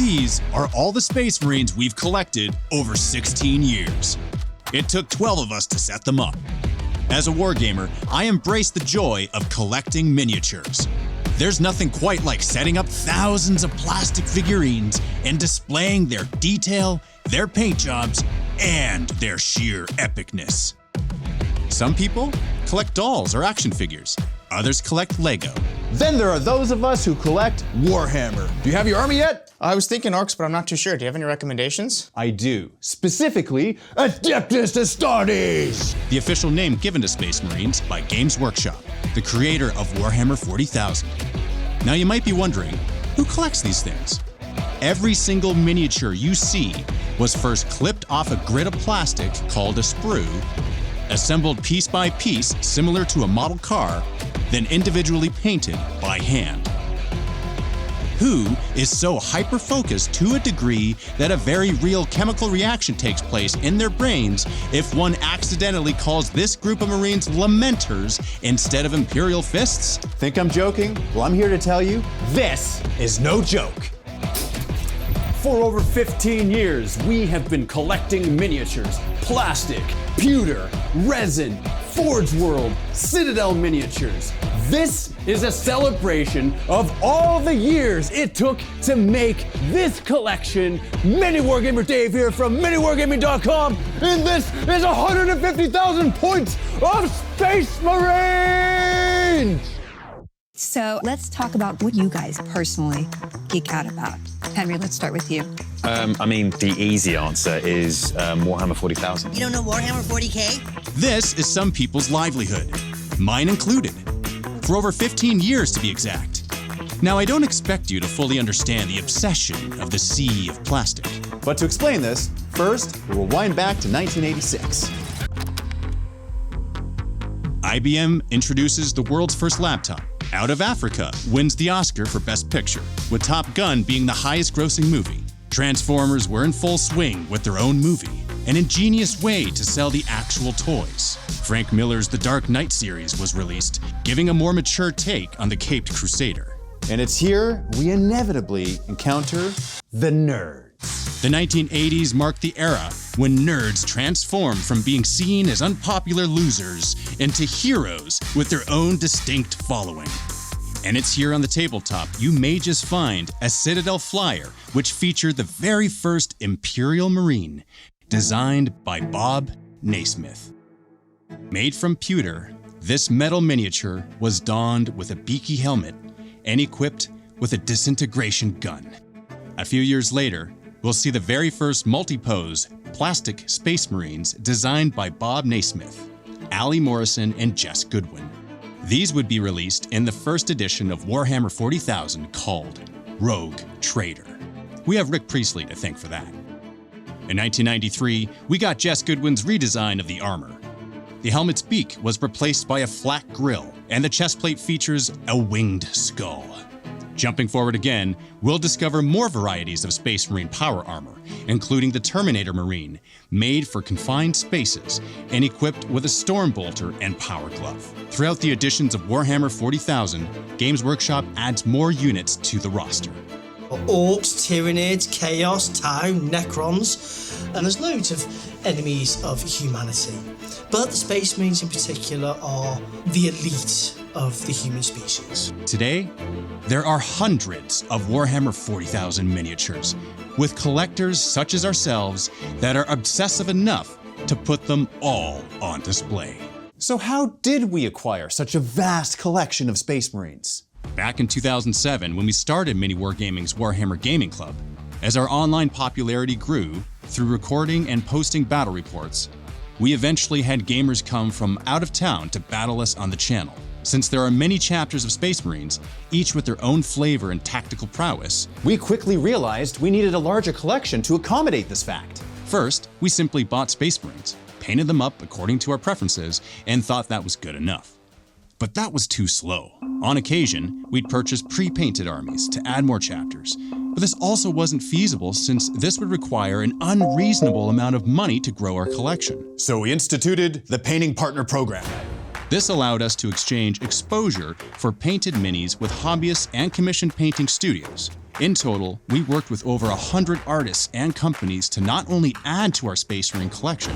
These are all the Space Marines we've collected over 16 years. It took 12 of us to set them up. As a wargamer, I embrace the joy of collecting miniatures. There's nothing quite like setting up thousands of plastic figurines and displaying their detail, their paint jobs, and their sheer epicness. Some people collect dolls or action figures. Others collect Lego. Then there are those of us who collect Warhammer. Do you have your army yet? I was thinking orcs, but I'm not too sure. Do you have any recommendations? I do. Specifically, Adeptus Astartes! The official name given to Space Marines by Games Workshop, the creator of Warhammer 40,000. Now you might be wondering, who collects these things? Every single miniature you see was first clipped off a grid of plastic called a sprue, assembled piece by piece similar to a model car, then individually painted by hand. Who is so hyper-focused to a degree that a very real chemical reaction takes place in their brains if one accidentally calls this group of Marines Lamenters instead of Imperial Fists? Think I'm joking? Well, I'm here to tell you, this is no joke. For over 15 years, we have been collecting miniatures, plastic, pewter, resin, Forge World, Citadel miniatures. This is a celebration of all the years it took to make this collection. MiniWarGamer Dave here from MiniWarGaming.com, and this is 150,000 points of Space Marines! So let's talk about what you guys personally geek out about. Henry, let's start with you. I mean, the easy answer is Warhammer 40,000. You don't know Warhammer 40K? This is some people's livelihood, mine included, for over 15 years to be exact. Now, I don't expect you to fully understand the obsession of the sea of plastic. But to explain this, first, we will wind back to 1986. IBM introduces the world's first laptop. Out of Africa wins the Oscar for Best Picture, with Top Gun being the highest grossing movie. Transformers were in full swing with their own movie, an ingenious way to sell the actual toys. Frank Miller's The Dark Knight series was released, giving a more mature take on the Caped Crusader. And it's here we inevitably encounter the nerds. The 1980s marked the era when nerds transformed from being seen as unpopular losers into heroes with their own distinct following. And it's here on the tabletop you may just find a Citadel flyer which featured the very first Imperial Marine, designed by Bob Naismith. Made from pewter, this metal miniature was donned with a beaky helmet and equipped with a disintegration gun. A few years later, we'll see the very first multi-pose plastic Space Marines designed by Bob Naismith, Ali Morrison, and Jess Goodwin. These would be released in the first edition of Warhammer 40,000 called Rogue Trader. We have Rick Priestley to thank for that. In 1993, we got Jess Goodwin's redesign of the armor. The helmet's beak was replaced by a flat grille, and the chest plate features a winged skull. Jumping forward again, we'll discover more varieties of Space Marine power armor, including the Terminator Marine, made for confined spaces and equipped with a Stormbolter and Power Glove. Throughout the editions of Warhammer 40,000, Games Workshop adds more units to the roster. Orcs, Tyranids, Chaos, Tau, Necrons, and there's loads of enemies of humanity. But the Space Marines in particular are the elite of the human species. Today, there are hundreds of Warhammer 40,000 miniatures, with collectors such as ourselves that are obsessive enough to put them all on display. So how did we acquire such a vast collection of Space Marines? Back in 2007, when we started MiniWarGaming's Warhammer Gaming Club, as our online popularity grew through recording and posting battle reports, we eventually had gamers come from out of town to battle us on the channel. Since there are many chapters of Space Marines, each with their own flavor and tactical prowess, we quickly realized we needed a larger collection to accommodate this fact. First, we simply bought Space Marines, painted them up according to our preferences, and thought that was good enough. But that was too slow. On occasion, we'd purchase pre-painted armies to add more chapters, but this also wasn't feasible since this would require an unreasonable amount of money to grow our collection. So we instituted the Painting Partner Program. This allowed us to exchange exposure for painted minis with hobbyists and commissioned painting studios. In total, we worked with over 100 artists and companies to not only add to our Space Marine collection,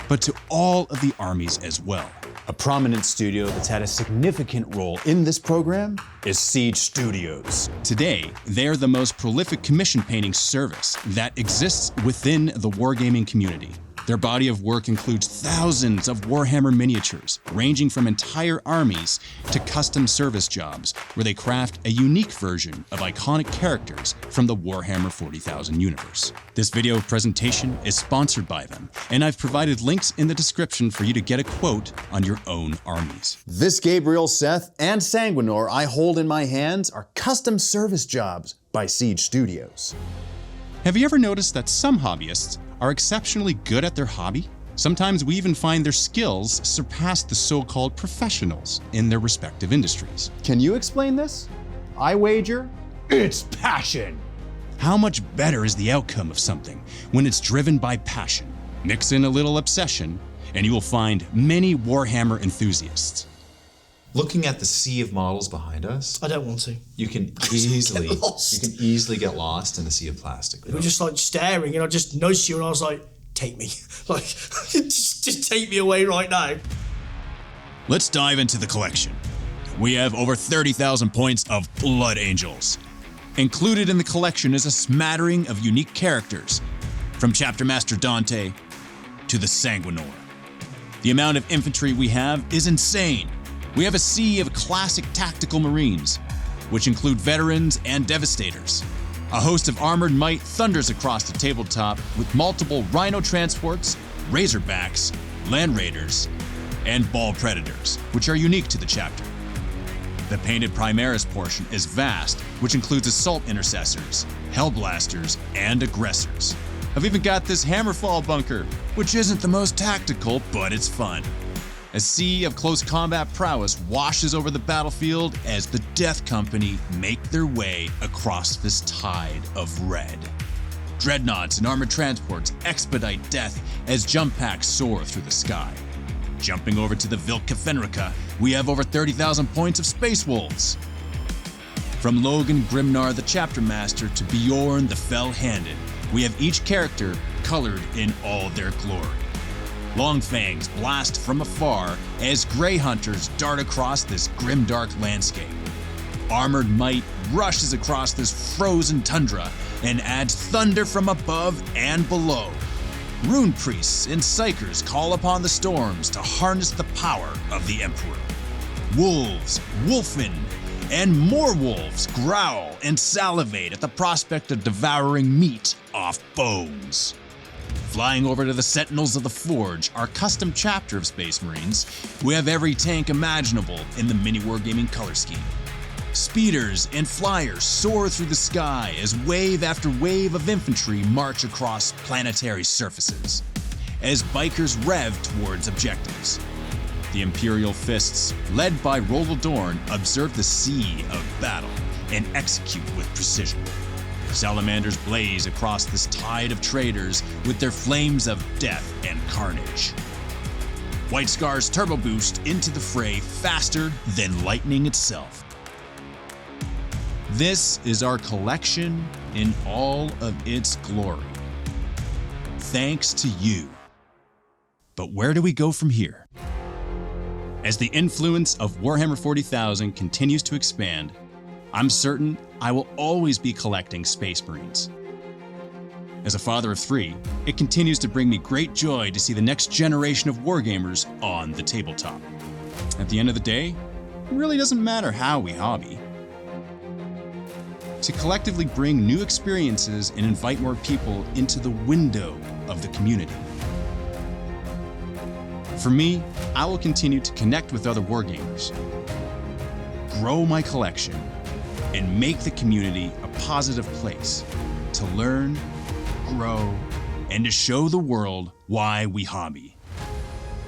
but to all of the armies as well. A prominent studio that's had a significant role in this program is Siege Studios. Today, they're the most prolific commission painting service that exists within the wargaming community. Their body of work includes thousands of Warhammer miniatures, ranging from entire armies to custom service jobs, where they craft a unique version of iconic characters from the Warhammer 40,000 universe. This video presentation is sponsored by them, and I've provided links in the description for you to get a quote on your own armies. This Gabriel, Seth, and Sanguinor I hold in my hands are custom service jobs by Siege Studios. Have you ever noticed that some hobbyists are exceptionally good at their hobby? Sometimes we even find their skills surpass the so-called professionals in their respective industries. Can you explain this? I wager it's passion. How much better is the outcome of something when it's driven by passion? Mix in a little obsession, and you will find many Warhammer enthusiasts. Looking at the sea of models behind us, I don't want to. you can easily get lost in the sea of plastic. We were just like staring, and I just nudged you, and I was like, "Take me, like, just take me away right now." Let's dive into the collection. We have over 30,000 points of Blood Angels. Included in the collection is a smattering of unique characters, from Chapter Master Dante to the Sanguinor. The amount of infantry we have is insane. We have a sea of classic tactical marines, which include veterans and devastators. A host of armored might thunders across the tabletop with multiple rhino transports, razorbacks, land raiders, and ball predators, which are unique to the chapter. The painted Primaris portion is vast, which includes assault intercessors, hellblasters, and aggressors. I've even got this Hammerfall bunker, which isn't the most tactical, but it's fun. A sea of close combat prowess washes over the battlefield as the Death Company make their way across this tide of red. Dreadnoughts and armored transports expedite death as jump packs soar through the sky. Jumping over to the Vilka Fenrica, we have over 30,000 points of Space Wolves. From Logan Grimnar the Chapter Master to Bjorn the Fell-Handed, we have each character colored in all their glory. Longfangs blast from afar as Grey Hunters dart across this grimdark landscape. Armored Might rushes across this frozen tundra and adds thunder from above and below. Rune Priests and Psychers call upon the storms to harness the power of the Emperor. Wolves, wolfen, and more wolves growl and salivate at the prospect of devouring meat off bones. Flying over to the Sentinels of the Forge, our custom chapter of Space Marines, we have every tank imaginable in the MiniWarGaming color scheme. Speeders and flyers soar through the sky as wave after wave of infantry march across planetary surfaces, as bikers rev towards objectives. The Imperial Fists, led by Roland Dorn, observe the sea of battle and execute with precision. Salamanders blaze across this tide of traitors with their flames of death and carnage. White Scars turbo boost into the fray faster than lightning itself. This is our collection in all of its glory. Thanks to you. But where do we go from here? As the influence of Warhammer 40,000 continues to expand, I'm certain I will always be collecting Space Marines. As a father of 3, it continues to bring me great joy to see the next generation of wargamers on the tabletop. At the end of the day, it really doesn't matter how we hobby. To collectively bring new experiences and invite more people into the window of the community. For me, I will continue to connect with other wargamers, grow my collection, and make the community a positive place to learn, grow, and to show the world why we hobby.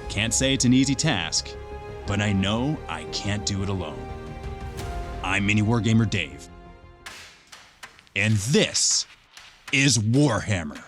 Can't say it's an easy task, but I know I can't do it alone. I'm MiniWarGamer Dave, and this is Warhammer.